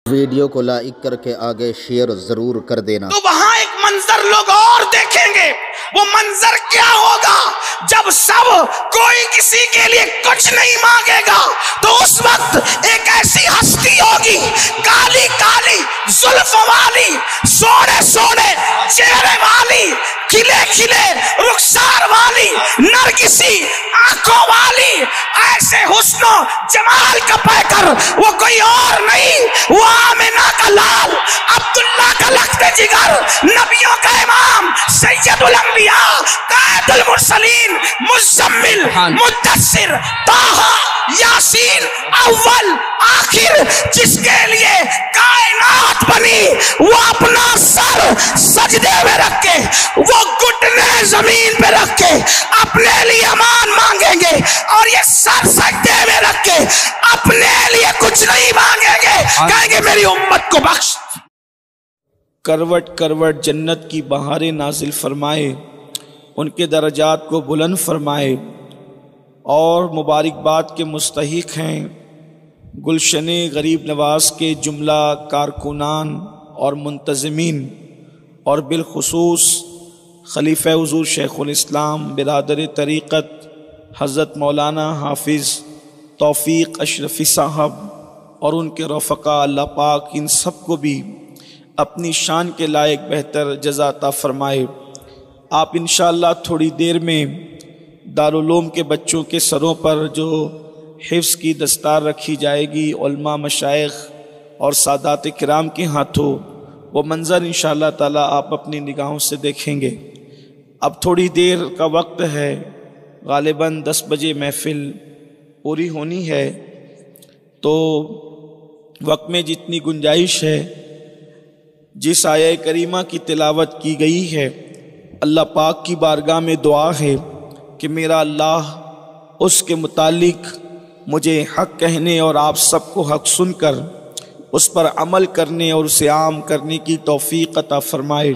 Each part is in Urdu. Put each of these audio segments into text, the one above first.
ویڈیو کو لائک کر کے آگے شیئر ضرور کر دینا۔ تو وہاں ایک منظر لوگ اور دیکھیں گے، وہ منظر کیا ہوگا؟ جب سب کوئی کسی کے لیے کچھ نہیں مانگے گا تو اس وقت ایک ایسی ہستی ہوگی، کالی کالی زلف والی، سونے سونے چہرے والی، کھلے کھلے رخسار والی، نرگسی آنکھوں والی، ایسے حسن و جمال کا پیکر وہ کوئی اور نہیں، وہ آمنہ کا لال، عبداللہ کا لخت جگر، نبیوں کا امام، سید الانبیاء، قائد المرسلین، مزمل، مدثر، طٰہٰ، یاسین، اول آخر، جس کے لیے کائنات بنی، وہ اپنا سر سجدے میں رکھ کے، وہ گھٹنے زمین پہ رکھ کے اپنے لیے امان مانگیں گے، اور یہ سر سجدے میں رکھ کے اپنے لیے کچھ نہیں مانگیں گے، کہیں گے میری امت کو بخش۔ کروٹ کروٹ جنت کی بہاریں نازل فرمائے، ان کے درجات کو بلند فرمائے، اور مبارکباد کے مستحق ہیں گلشن غریب نواز کے جملہ کارکنان اور منتظمین، اور بالخصوص خلیفہ حضور شیخ الاسلام برادر طریقت حضرت مولانا حافظ توفیق اشرفی صاحب اور ان کے رفقا، اللہ پاک ان سب کو بھی اپنی شان کے لائق بہتر جزا عطا فرمائے۔ آپ انشاءاللہ تھوڑی دیر میں دارالعلوم کے بچوں کے سروں پر جو حفظ کی دستار رکھی جائے گی علماء، مشائخ اور سادات کرام کے ہاتھوں، وہ منظر انشاءاللہ تعالیٰ آپ اپنی نگاہوں سے دیکھیں گے۔ اب تھوڑی دیر کا وقت ہے، غالباً 10 بجے محفل پوری ہونی ہے، تو وقت میں جتنی گنجائش ہے، جس آیہ کریمہ کی تلاوت کی گئی ہے، اللہ پاک کی بارگاہ میں دعا ہے کہ میرا اللہ اس کے متعلق مجھے حق کہنے اور آپ سب کو حق سن کر اس پر عمل کرنے اور اسے عام کرنے کی توفیق عطا فرمائے۔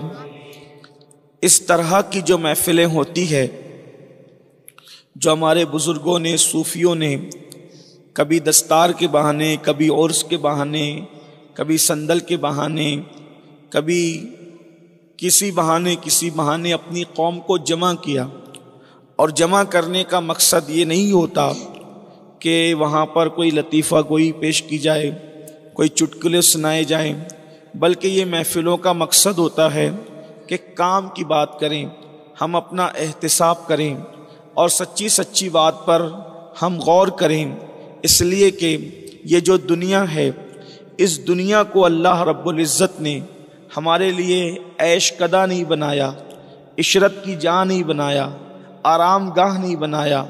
اس طرح کی جو محفلیں ہوتی ہے، جو ہمارے بزرگوں نے، صوفیوں نے کبھی دستار کے بہانے، کبھی عرس کے بہانے، کبھی صندل کے بہانے، کبھی کسی بہانے اپنی قوم کو جمع کیا، اور جمع کرنے کا مقصد یہ نہیں ہوتا کہ وہاں پر کوئی لطیفہ گوئی پیش کی جائے، کوئی چٹکلے سنائے جائیں، بلکہ یہ محفلوں کا مقصد ہوتا ہے کہ کام کی بات کریں، ہم اپنا احتساب کریں اور سچی سچی بات پر ہم غور کریں، اس لیے کہ یہ جو دنیا ہے، اس دنیا کو اللہ رب العزت نے ہمارے لیے عیش کدہ نہیں بنایا، عشرت کی جا نہیں بنایا، آرام گاہ نہیں بنایا،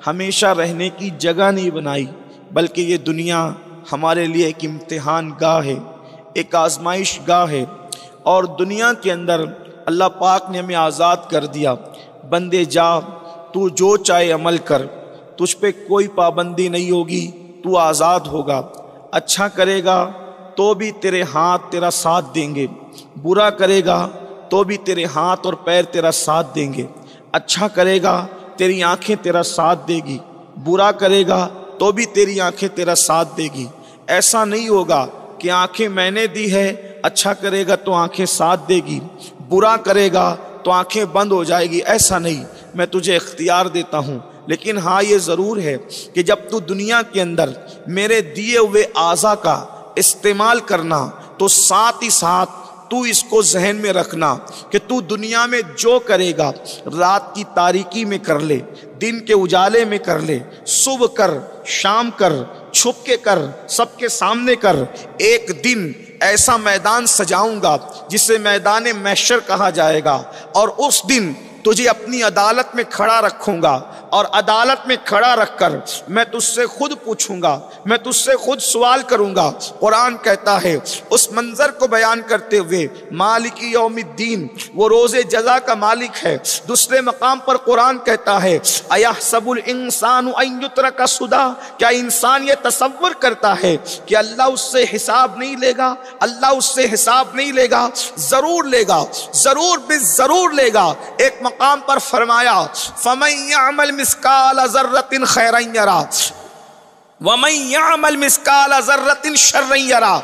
ہمیشہ رہنے کی جگہ نہیں بنائی، بلکہ یہ دنیا ہمارے لیے ایک امتحان گاہ ہے، ایک آزمائش گاہ ہے، اور دنیا کے اندر اللہ پاک نے ہمیں آزاد کر دیا، بندے جا تو جو چاہے عمل کر، تجھ پہ کوئی پابندی نہیں ہوگی، تو آزاد ہوگا، اچھا کرے گا تو بھی تیرے ہاتھ تیرا ساتھ دیں گے، برا کرے گا تو بھی تیرے ہاتھ اور پیر تیرا ساتھ دیں گے، اچھا کرے گا تیری آنکھیں تیرا ساتھ دے گی، برا کرے گا تو بھی تیری آنکھیں تیرا ساتھ دے گی۔ ایسا نہیں ہوگا کہ آنکھیں میں نے دی ہے، اچھا کرے گا تو آنکھیں ساتھ دے گی، برا کرے گا تو آنکھیں بند ہو جائے گی، ایسا نہیں، میں تجھے اختیار دیتا ہوں، لیکن ہاں یہ ضرور ہے کہ جب تو دنیا کے اندر میرے دیے ہوئے اعضاء کا استعمال کرنا، تو ساتھ ہی ساتھ تو اس کو ذہن میں رکھنا کہ تو دنیا میں جو کرے گا، رات کی تاریکی میں کر لے، دن کے اجالے میں کر لے، صبح کر، شام کر، چھپ کے کر، سب کے سامنے کر، ایک دن ایسا میدان سجاؤں گا جسے میدان محشر کہا جائے گا، اور اس دن تجھے اپنی عدالت میں کھڑا رکھوں گا، اور عدالت میں کھڑا رکھ کر میں تجھ سے خود پوچھوں گا، میں تجھ سے خود سوال کروں گا۔ قرآن کہتا ہے اس منظر کو بیان کرتے ہوئے، مالک یوم الدین، وہ روز جزا کا مالک ہے۔ دوسرے مقام پر قرآن کہتا ہے ایحسب الانسان ان یترک سدی، کیا انسان یہ تصور کرتا ہے کہ اللہ اس سے حساب نہیں لے گا؟ اللہ اس سے حساب نہیں لے گا، ضرور لے گا، ضرور ضرور لے گا۔ ایک مقام پر فرمایا فَمَن يَعْمَلْ مِثْقَالَ ذَرَّةٍ خَيْرًا يَرَهُ، وَمَن يَعْمَلْ مِثْقَالَ ذَرَّةٍ شَرًّا يَرَهُ،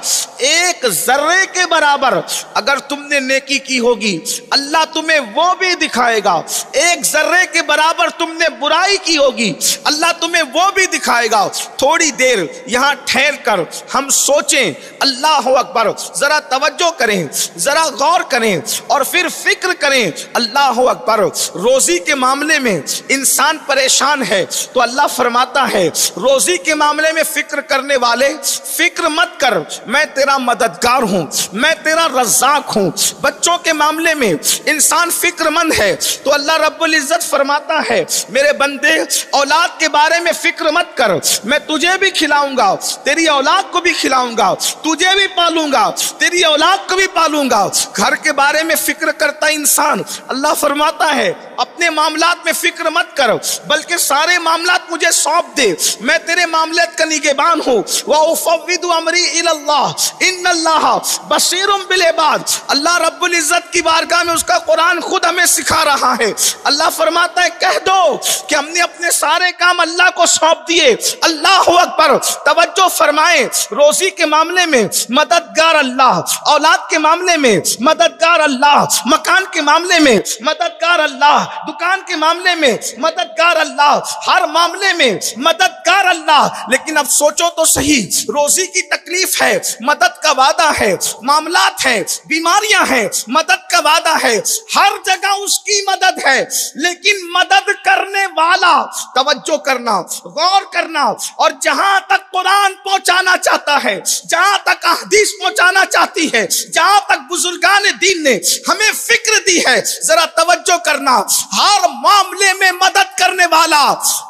ایک ذرے کے برابر اگر تم نے نیکی کی ہوگی اللہ تمہیں وہ بھی دکھائے گا، ایک ذرے کے برابر تم نے برائی کی ہوگی اللہ تمہیں وہ بھی دکھائے گا۔ تھوڑی دیر یہاں ٹھہر کر ہم سوچیں، اللہ اکبر، ذرا توجہ کریں، ذرا غور کریں اور پھر فکر کریں۔ اللہ اکبر، روزی کے معاملے میں انسان پریشان ہے تو اللہ فرماتا ہے روزی کے معاملے میں فکر کرنے والے فکر مت کر، میں تیرا مددگار ہوں، میں تیرا رزاق ہوں۔ بچوں کے معاملے میں انسان فکر مند ہے تو اللہ رب العزت فرماتا ہے میرے بندے اولاد کے بارے میں فکر مت کر، میں تجھے بھی کھلاؤں گا، تیری اولاد کو بھی کھلاؤں گا، تجھے بھی پالوں گا، تیری اولاد کو بھی پالوں گا۔ گھر کے بارے میں فکر کرتا انسان، اللہ فرماتا ہے اپنے معاملات میں فکر مت کر بلکہ سارے معاملات مجھے سونپ دے، میں تیرے معاملات کا نگہبان ہوں۔ وَأُفَوِّضُ أَمْرِي إِلَى اللَّهِ إِنَّ اللَّهَ بَصِيرٌ بِالْعِبَادِ۔ اللہ رب العزت کی بارگاہ میں اس کا قرآن خود ہمیں سکھا رہا ہے۔ اللہ فرماتا ہے کہہ دو کہ ہم نے اپنے سارے کام اللہ کو سونپ دیے۔ اللہ اکبر، توجہ فرمائیں، روزی کے معاملے میں مددگار اللہ، اولاد کے معاملے میں مددگار اللہ، مکان کے معاملے میں مددگار اللہ، دکان کے معاملے میں مددگار اللہ، ہر معاملے میں مددگار اللہ۔ لیکن اب سوچو تو صحیح، روزی کی تکلیف ہے، مدد کا وعدہ ہے، معاملات ہیں، بیماریاں ہیں، مدد کا وعدہ ہے، ہر جگہ اس کی مدد ہے، لیکن مدد کرنے والا، توجہ کرنا، غور کرنا، اور جہاں تک قرآن پہنچانا چاہتا ہے، جہاں تک احادیث پہنچانا چاہتی ہے، جہاں تک بزرگان دین نے ہمیں فکر دی ہے، ذرا توجہ کرنا، ہر معاملے میں مدد کرنے والا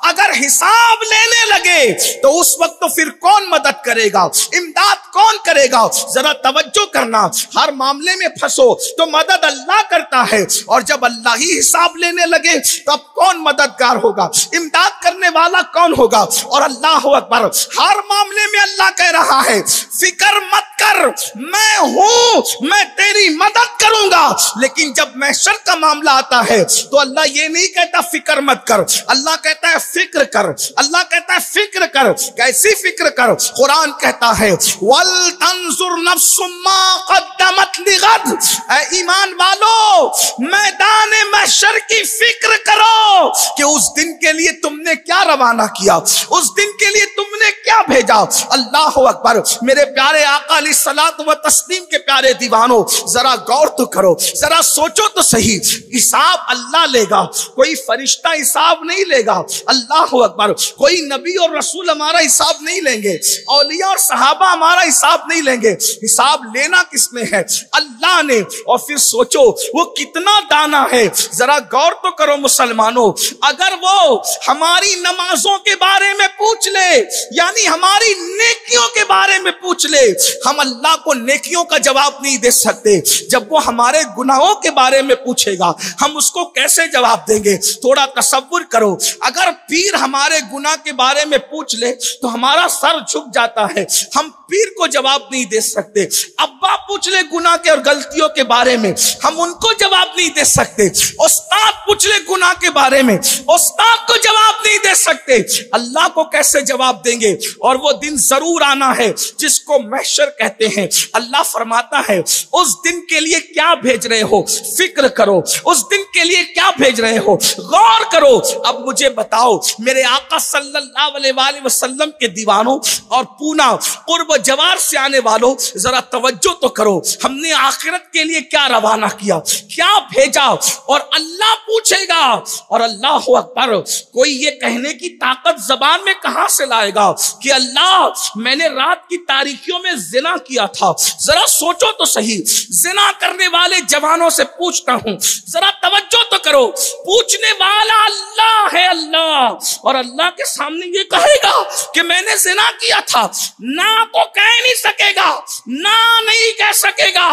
اگر حساب لینے لگے تو اس وقت تو پھر کون مدد کرے گا، امداد کون کرے گا؟ ذرا توجہ کرنا، ہر معاملے میں پھنسو تو مدد اللہ کرتا ہے، اور جب اللہ ہی حساب لینے لگے تو اب کون مددگار ہوگا، امداد کرنے والا کون ہوگا؟ اور اللہ اکبر، ہر معاملے میں اللہ کہہ رہا ہے فکر مت کر، میں ہوں، میں تیری مدد کروں گا۔ لیکن جب محشر کا معاملہ آتا ہے تو اللہ یہ نہیں کہتا فکر مت کر، اللہ کہتا ہے فکر کر، اللہ کہتا ہے فکر کر۔ کیسی فکر کر؟ قرآن کہتا ہے وَلْتَنْظُرْ نَفْسٌ مَا قَدَّمَتْ لِغَدٍ، اے ایمان والو میدان محشر کی فکر کرو کہ اس دن کے لیے تم نے کیا روانہ کیا، اس دن کے لیے تم نے کیا بھیجا۔ اللہ اکبر، میرے پیارے آقا علیہ الصلوۃ والتسلیم کے پیارے دیوانوں، ذرا غور تو کرو، ذرا سوچو تو صحیح، حساب اللہ لے گا، کوئی فرشتہ حساب نہیں لے گا۔ اللہ اکبر، کوئی نبی اور رسول ہمارا حساب نہیں لیں گے، اولیاء اور صحابہ ہمارا حساب نہیں لیں گے، حساب لینا کس نے ہے؟ اللہ نے۔ اور پھر سوچو وہ کتنا دانا ہے، ذرا غور تو کرو مسلمانوں، اگر وہ ہماری نمازوں کے بارے میں پوچھ لے، یعنی ہماری نیکیوں کے بارے میں پوچھ لے، ہم اللہ کو نیکیوں کا جواب نہیں دے سکتے، جب وہ ہمارے گناہوں کے بارے میں پوچھے گا ہم اس کو کیسے جواب دیں گے؟ تھوڑا تصور کرو، اگر پیر ہمارے گناہ کے بارے میں پوچھ لے تو ہمارا سر جھک جاتا ہے، ہم پیر کو جواب نہیں دے سکتے۔ ابا پوچھ لے گناہ کے اور غلطیوں کے بارے میں، ہم ان کو جواب نہیں دے سکتے۔ استاد پوچھ لے گناہ کے بارے میں، استاد کو جواب نہیں دے سکتے، اللہ کو کیسے جواب دیں گے؟ اور وہ دن ضرور آنا ہے جس کو محشر کہتے ہیں۔ اللہ فرماتا ہے اس دن کے لیے کیا بھیج رہے ہو، فکر کرو، اس دن کے لیے کیا بھیج رہے ہو، غور کرو۔ اب مجھے بتاؤ میرے آقا صلی اللہ علیہ وآلہ وسلم کے دیوانوں اور پونا قرب و جوار سے آنے والوں، ذرا توجہ تو کرو، ہم نے آخرت کے لیے کیا روانہ کیا، کیا بھیجا، اور اللہ پوچھے گا۔ اور اللہ اکبر، کوئی یہ کہنے کی طاقت زبان میں کہاں سے لائے گا کہ اللہ میں نے رات کی تاریکیوں میں زنا کیا تھا؟ ذرا سوچو تو صحیح، زنا کرنے والے جوانوں سے پوچھتا ہوں، ذرا توجہ تو کرو، پوچھنے والا اللہ ہے، اللہ، اور اللہ کے سامنے یہ کہے گا کہ میں نے زنا کیا تھا، نہ تو کہہ نہیں سکے گا، نہ نہیں کہہ سکے گا،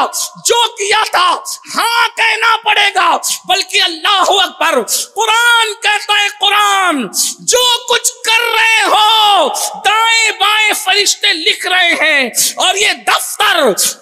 جو کیا تھا ہاں کہنا پڑے گا، بلکہ اللہ اکبر، قرآن کہتا ہے، قرآن جو کچھ کر رہے ہو دائیں بائیں فرشتے لکھ رہے ہیں، اور یہ دفتر